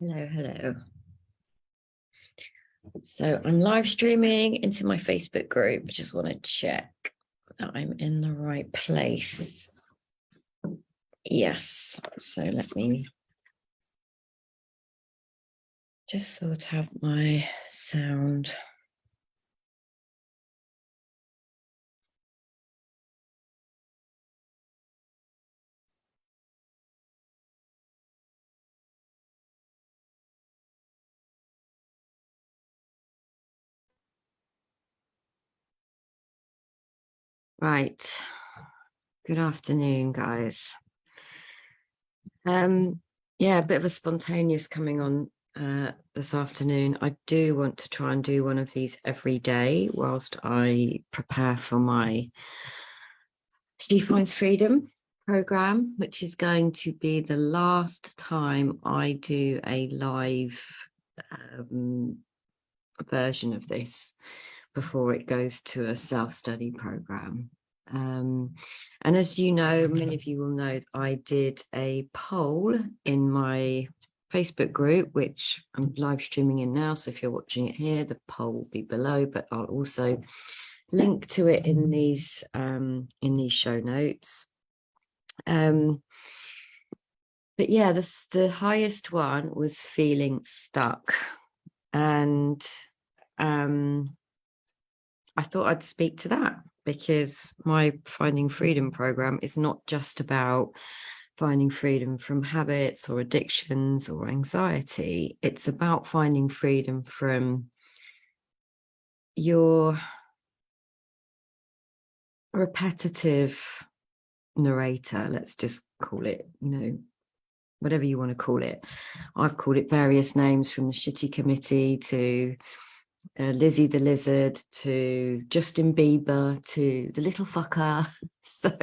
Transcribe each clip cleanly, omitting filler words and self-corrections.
Hello, hello. So I'm live streaming into my Facebook group. Just want to check that I'm in the right place. Yes. So let me just sort out my sound. Right. Good afternoon, guys. Yeah, a bit of a spontaneous coming on this afternoon. I do want to try and do one of these every day whilst I prepare for my She Finds Freedom program, which is going to be the last time I do a live version of this before it goes to a self-study program. And as you know, many of you will know, I did a poll in my Facebook group, which I'm live streaming in now. So if you're watching it here, the poll will be below, but I'll also link to it in these show notes. But yeah, the highest one was feeling stuck, and I thought I'd speak to that because my Finding Freedom program is not just about finding freedom from habits or addictions or anxiety. It's about finding freedom from your repetitive narrator, let's just call it, whatever you want to call it. I've called it various names, from the shitty committee to Lizzie the lizard to Justin Bieber to the little fucker. So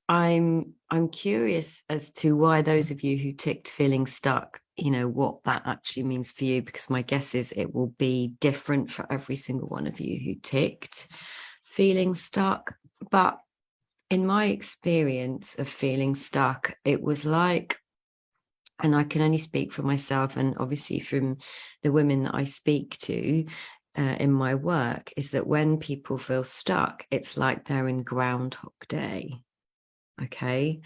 I'm curious as to why those of you who ticked feeling stuck, what that actually means for you, because my guess is it will be different for every single one of you who ticked feeling stuck. But in my experience of feeling stuck, it was like, and I can only speak for myself and obviously from the women that I speak to in my work, is that when people feel stuck, it's like they're in Groundhog Day. Okay.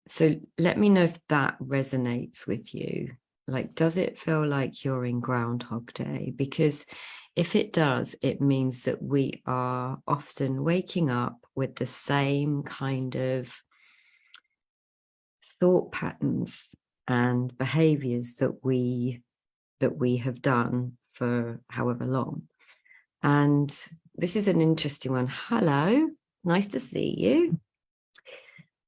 So let me know if that resonates with you. Like, does it feel like you're in Groundhog Day? Because if it does, it means that we are often waking up with the same kind of thought patterns and behaviors that we have done for however long. And this is an interesting one. Hello, nice to see you.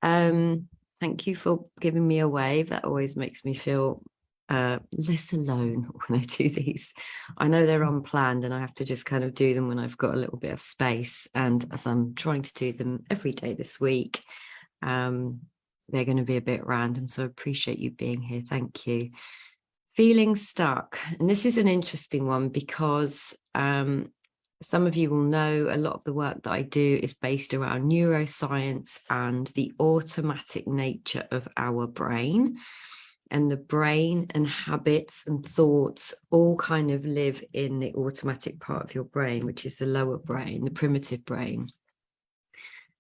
Thank you for giving me a wave. That always makes me feel less alone when I do these. I know they're unplanned and I have to just kind of do them when I've got a little bit of space. And as I'm trying to do them every day this week, they're going to be a bit random. So I appreciate you being here. Thank you. Feeling stuck. And this is an interesting one because some of you will know a lot of the work that I do is based around neuroscience and the automatic nature of our brain. And the brain and habits and thoughts all kind of live in the automatic part of your brain, which is the lower brain, the primitive brain.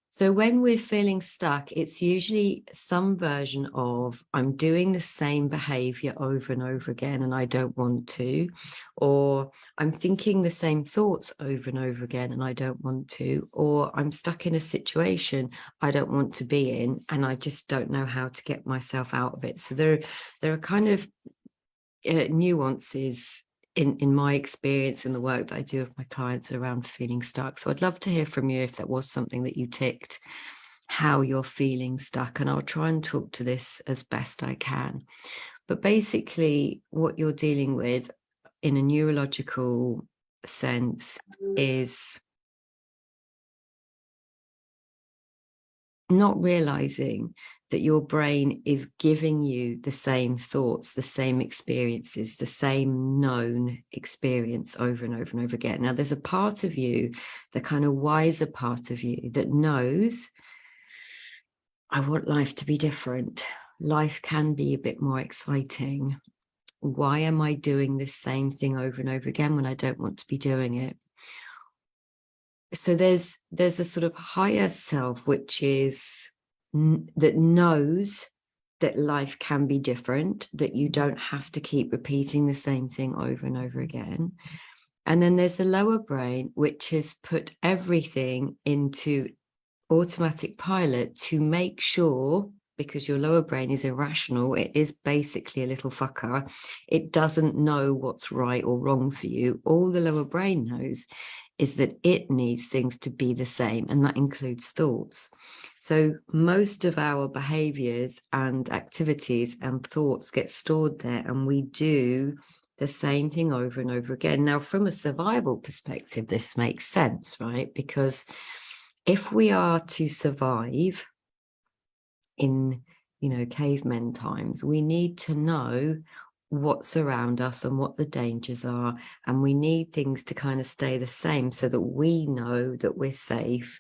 So when we're feeling stuck, it's usually some version of, I'm doing the same behavior over and over again and I don't want to, or I'm thinking the same thoughts over and over again and I don't want to, or I'm stuck in a situation I don't want to be in and I just don't know how to get myself out of it. So there are kind of nuances in my experience and the work that I do with my clients around feeling stuck. So I'd love to hear from you if that was something that you ticked, how you're feeling stuck. And I'll try and talk to this as best I can. But basically what you're dealing with in a neurological sense is not realizing that your brain is giving you the same thoughts, the same experiences, the same known experience over and over and over again. Now, there's a part of you, the kind of wiser part of you, that knows, I want life to be different. life can be a bit more exciting. Why am I doing this same thing over and over again when I don't want to be doing it? So there's a sort of higher self, which is that knows that life can be different, that you don't have to keep repeating the same thing over and over again. And then there's the lower brain, which has put everything into automatic pilot to make sure, because your lower brain is irrational, it is basically a little fucker. It doesn't know what's right or wrong for you. All the lower brain knows is that it needs things to be the same, and that includes thoughts. So most of our behaviors and activities and thoughts get stored there, and we do the same thing over and over again. Now, from a survival perspective, this makes sense, right? Because if we are to survive in, cavemen times, we need to know what's around us and what the dangers are, and we need things to kind of stay the same so that we know that we're safe,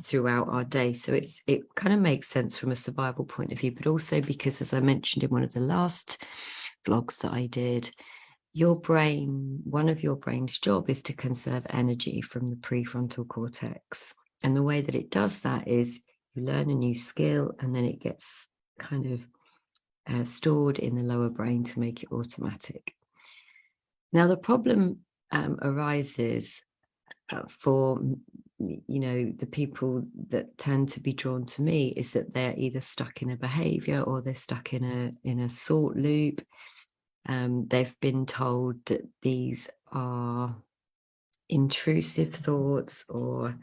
throughout our day. So it kind of makes sense from a survival point of view, but also because, as I mentioned in one of the last vlogs that I did, one of your brain's job is to conserve energy from the prefrontal cortex. And the way that it does that is you learn a new skill, and then it gets kind of stored in the lower brain to make it automatic. Now, the problem arises for the people that tend to be drawn to me is that they're either stuck in a behavior or they're stuck in a thought loop. They've been told that these are intrusive thoughts, or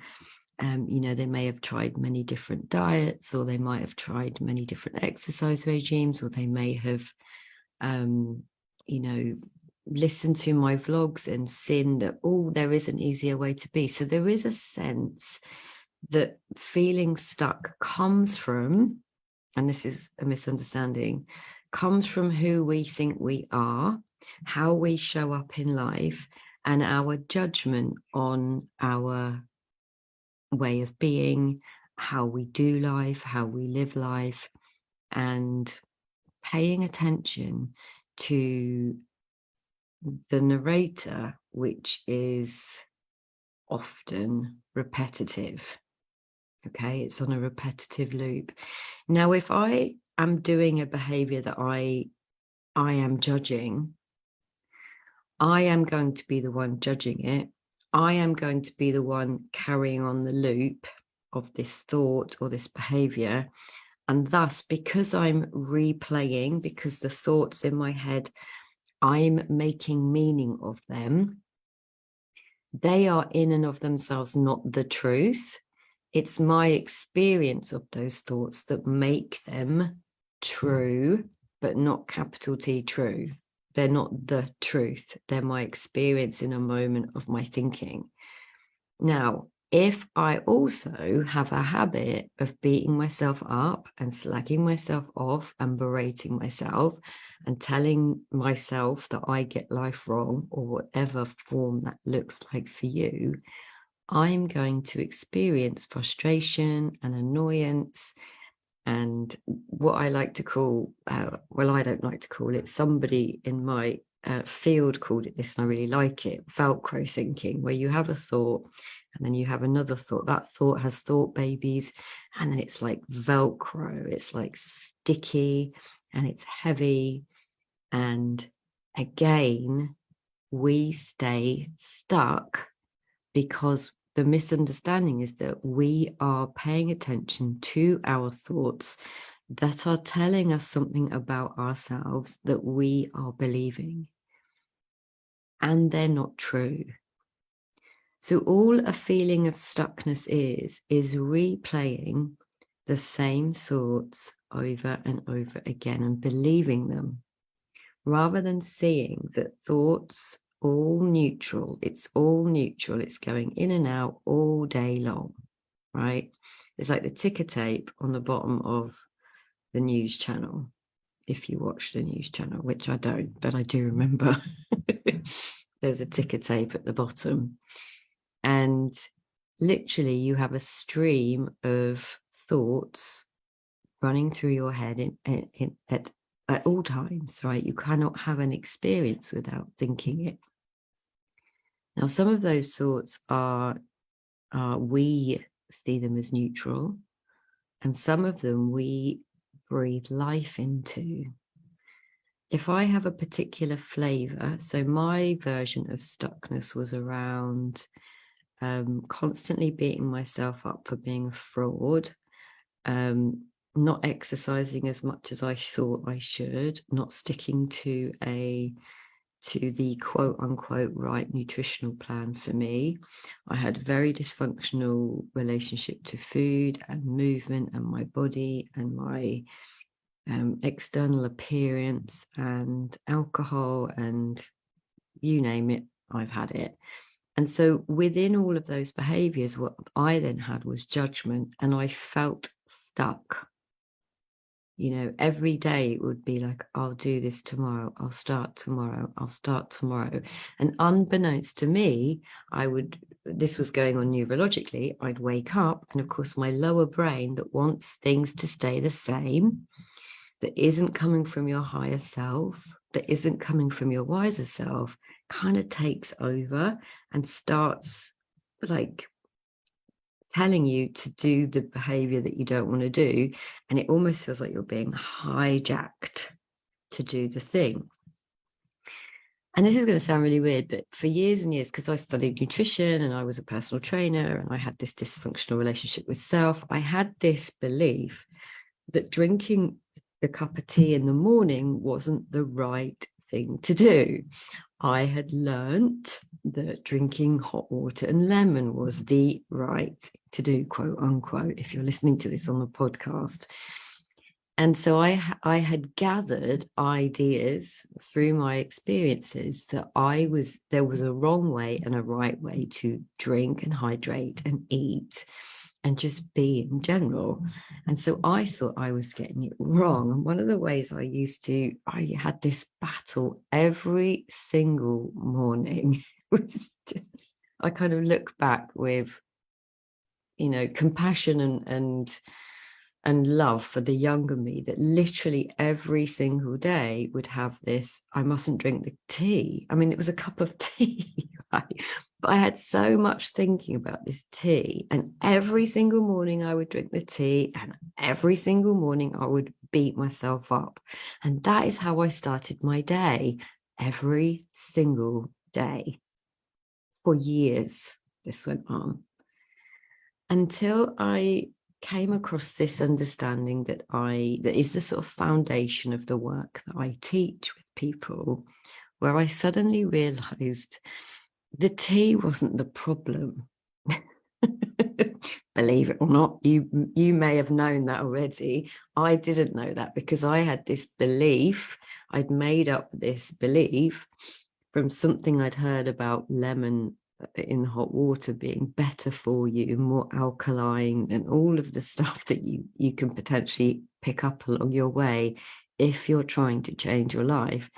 they may have tried many different diets, or they might have tried many different exercise regimes, or they may have listened to my vlogs and seen that, there is an easier way to be. So there is a sense that feeling stuck comes from, and this is a misunderstanding, comes from who we think we are, how we show up in life, and our judgment on our way of being, how we do life, how we live life, and paying attention to the narrator, which is often repetitive. Okay, it's on a repetitive loop. Now, if I am doing a behavior that I am judging, I am going to be the one judging it. I am going to be the one carrying on the loop of this thought or this behavior. And thus, because I'm replaying, because the thoughts in my head, I'm making meaning of them, they are in and of themselves not the truth. It's my experience of those thoughts that make them true, but not capital T true. They're not the truth. They're my experience in a moment of my thinking. Now, if I also have a habit of beating myself up and slagging myself off and berating myself and telling myself that I get life wrong, or whatever form that looks like for you, I'm going to experience frustration and annoyance, and what I like to call, I don't like to call it, somebody in my field called it this, and I really like it, Velcro thinking, where you have a thought and then you have another thought. That thought has thought babies, and then it's like Velcro. It's like sticky and it's heavy. And again, we stay stuck because the misunderstanding is that we are paying attention to our thoughts that are telling us something about ourselves that we are believing, and they're not true. So all a feeling of stuckness is replaying the same thoughts over and over again and believing them, rather than seeing that thoughts all neutral. It's all neutral. It's going in and out all day long, right? It's like the ticker tape on the bottom of the news channel. If you watch the news channel, which I don't, but I do remember there's a ticker tape at the bottom. And literally you have a stream of thoughts running through your head at all times, right? You cannot have an experience without thinking it. Now, some of those thoughts are we see them as neutral, and some of them we breathe life into. If I have a particular flavor, so my version of stuckness was around constantly beating myself up for being a fraud, not exercising as much as I thought I should, not sticking to the quote unquote right nutritional plan for me. I had a very dysfunctional relationship to food and movement and my body and my external appearance and alcohol, and you name it, I've had it. And so within all of those behaviors, what I then had was judgment, and I felt stuck. You know, every day it would be like, I'll do this tomorrow. I'll start tomorrow. I'll start tomorrow. And unbeknownst to me, this was going on neurologically, I'd wake up, and of course my lower brain that wants things to stay the same, that isn't coming from your higher self, that isn't coming from your wiser self, kind of takes over and starts like telling you to do the behavior that you don't want to do. And it almost feels like you're being hijacked to do the thing. And this is going to sound really weird, but for years and years, because I studied nutrition and I was a personal trainer and I had this dysfunctional relationship with self, I had this belief that drinking a cup of tea in the morning wasn't the right thing to do. I had learnt that drinking hot water and lemon was the right thing to do, quote unquote, if you're listening to this on the podcast. And so I had gathered ideas through my experiences that there was a wrong way and a right way to drink and hydrate and eat and just be in general. And so I thought I was getting it wrong. And one of the ways I had this battle every single morning. Was just, I kind of look back with, you know, compassion and love for the younger me, that literally every single day would have this, I mustn't drink the tea. I mean, it was a cup of tea, right? But I had so much thinking about this tea, and every single morning I would drink the tea, and every single morning I would beat myself up. And that is how I started my day, every single day. For years, this went on until I came across this understanding that is the sort of foundation of the work that I teach with people, where I suddenly realized the tea wasn't the problem. Believe it or not, you may have known that already. I didn't know that because I had this belief. I'd made up this belief from something I'd heard about lemon in hot water being better for you, more alkaline, and all of the stuff that you can potentially pick up along your way if you're trying to change your life.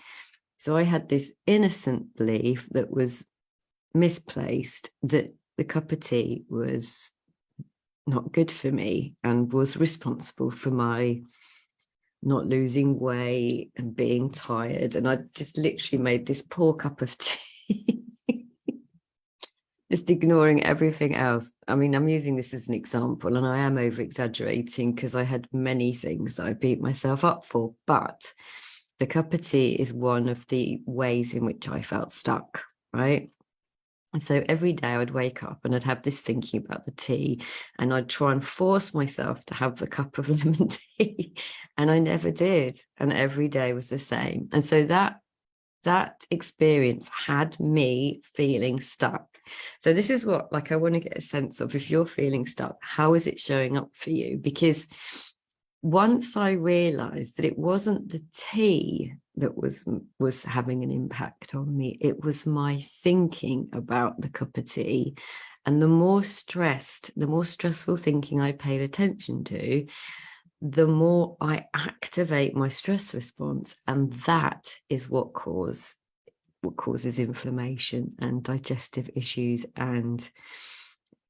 So I had this innocent belief that was misplaced, that the cup of tea was not good for me and was responsible for my not losing weight and being tired. And I just literally made this poor cup of tea, just ignoring everything else. I mean, I'm using this as an example, and I am over exaggerating because I had many things that I beat myself up for, but the cup of tea is one of the ways in which I felt stuck, right? And so every day I would wake up and I'd have this thinking about the tea, and I'd try and force myself to have the cup of lemon tea, and I never did. And every day was the same. And so that experience had me feeling stuck. So this is what, like, I want to get a sense of, if you're feeling stuck, how is it showing up for you? Because once I realized that it wasn't the tea that was having an impact on me, it was my thinking about the cup of tea. And the more stressful thinking I paid attention to, the more I activate my stress response. And that is what causes inflammation and digestive issues and,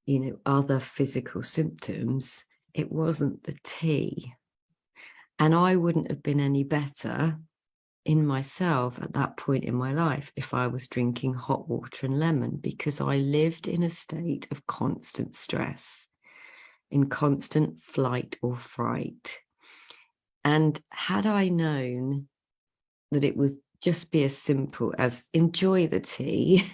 you know, other physical symptoms. It wasn't the tea. And I wouldn't have been any better in myself at that point in my life if I was drinking hot water and lemon, because I lived in a state of constant stress, in constant flight or fright. And had I known that it would just be as simple as enjoy the tea,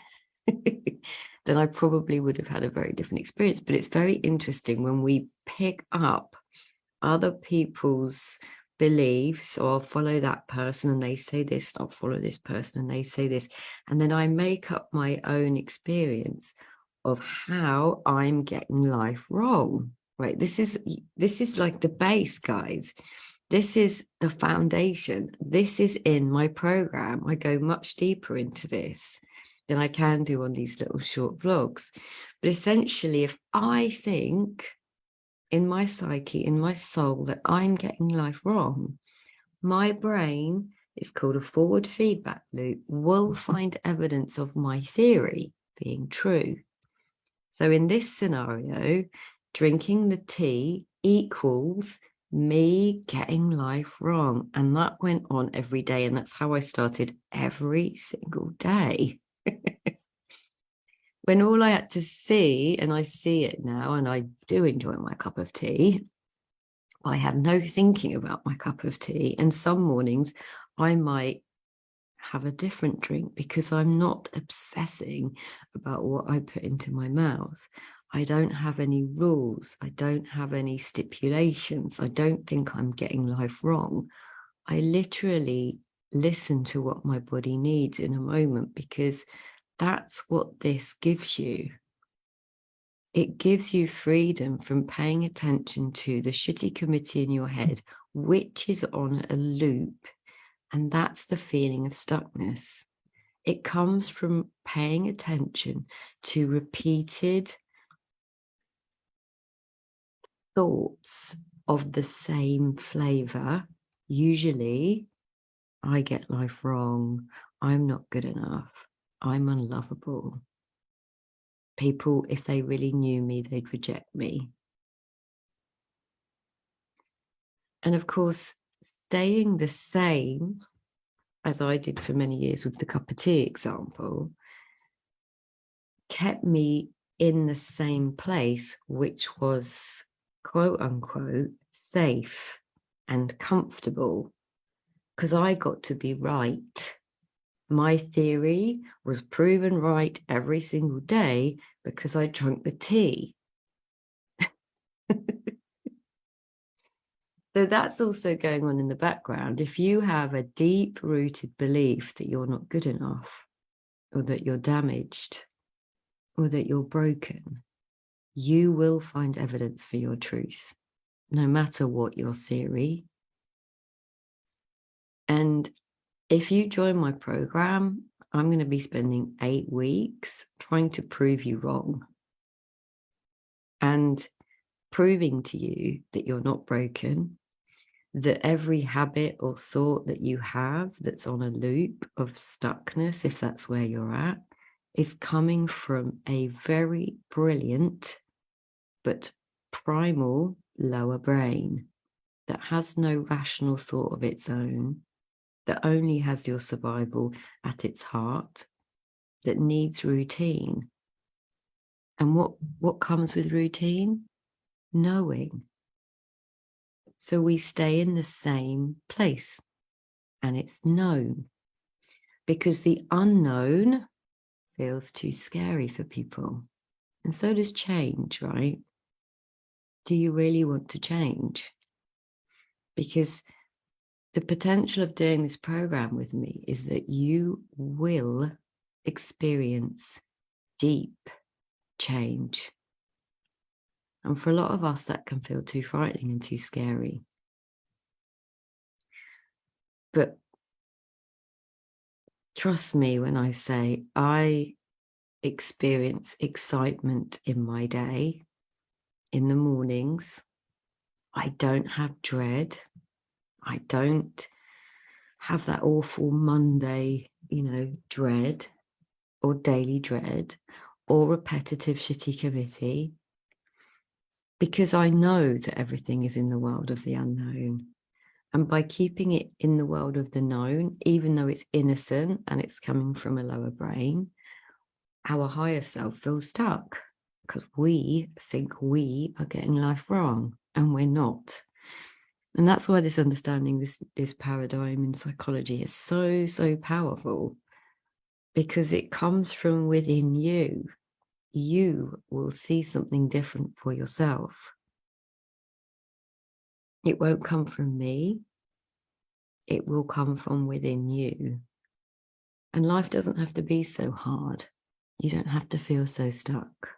then I probably would have had a very different experience. But it's very interesting when we pick up other people's beliefs, or I'll follow that person and they say this, I'll follow this person and they say this, and then I make up my own experience of how I'm getting life wrong. Right, this is like the base, guys. This is the foundation. This is in my program. I go much deeper into this than I can do on these little short vlogs. But essentially, if I think in my psyche, in my soul, that I'm getting life wrong, my brain, it's called a forward feedback loop, will find evidence of my theory being true. So in this scenario, drinking the tea equals me getting life wrong. And that went on every day. And that's how I started every single day. When all I had to see, and I see it now, and I do enjoy my cup of tea, I have no thinking about my cup of tea. And some mornings I might have a different drink because I'm not obsessing about what I put into my mouth. I don't have any rules. I don't have any stipulations. I don't think I'm getting life wrong. I literally listen to what my body needs in a moment, because that's what this gives you. It gives you freedom from paying attention to the shitty committee in your head, which is on a loop. And that's the feeling of stuckness. It comes from paying attention to repeated thoughts of the same flavor. Usually, I get life wrong. I'm not good enough. I'm unlovable. People, if they really knew me, they'd reject me. And of course, staying the same, as I did for many years with the cup of tea example, kept me in the same place, which was quote unquote safe and comfortable, because I got to be right. My theory was proven right every single day because I drank the tea. So that's also going on in the background. If you have a deep-rooted belief that you're not good enough, or that you're damaged, or that you're broken, you will find evidence for your truth, no matter what your theory. And if you join my program, I'm going to be spending 8 weeks trying to prove you wrong and proving to you that you're not broken, that every habit or thought that you have that's on a loop of stuckness, if that's where you're at, is coming from a very brilliant but primal lower brain that has no rational thought of its own, that only has your survival at its heart, that needs routine. And what comes with routine? Knowing. So we stay in the same place, and it's known, because the unknown feels too scary for people. And so does change, right? Do you really want to change? Because the potential of doing this program with me is that you will experience deep change. And for a lot of us, that can feel too frightening and too scary. But trust me when I say I experience excitement in my day, in the mornings. I don't have dread. I don't have that awful Monday, dread, or daily dread, or repetitive shitty committee, because I know that everything is in the world of the unknown. And by keeping it in the world of the known, even though it's innocent and it's coming from a lower brain, our higher self feels stuck because we think we are getting life wrong and we're not. And that's why this understanding, this paradigm in psychology is so, so powerful, because it comes from within you. You will see something different for yourself. It won't come from me. It will come from within you. And life doesn't have to be so hard. You don't have to feel so stuck.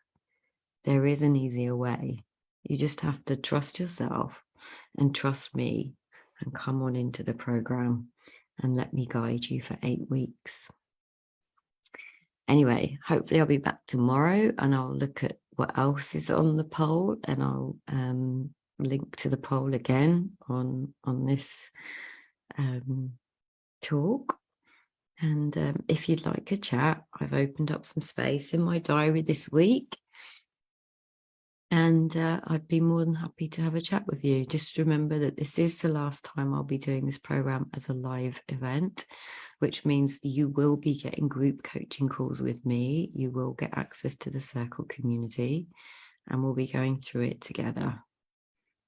There is an easier way. You just have to trust yourself and trust me and come on into the program and let me guide you for 8 weeks. Anyway, hopefully I'll be back tomorrow and I'll look at what else is on the poll, and I'll link to the poll again on this talk. And if you'd like a chat, I've opened up some space in my diary this week. And I'd be more than happy to have a chat with you. Just remember that this is the last time I'll be doing this program as a live event, which means you will be getting group coaching calls with me. You will get access to the circle community, and we'll be going through it together.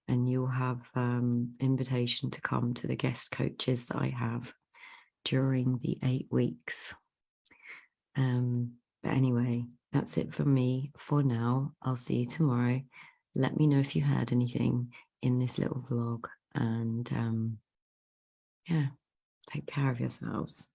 And you'll have invitation to come to the guest coaches that I have during the 8 weeks. But anyway, that's it from me for now. I'll see you tomorrow. Let me know if you heard anything in this little vlog, and yeah, take care of yourselves.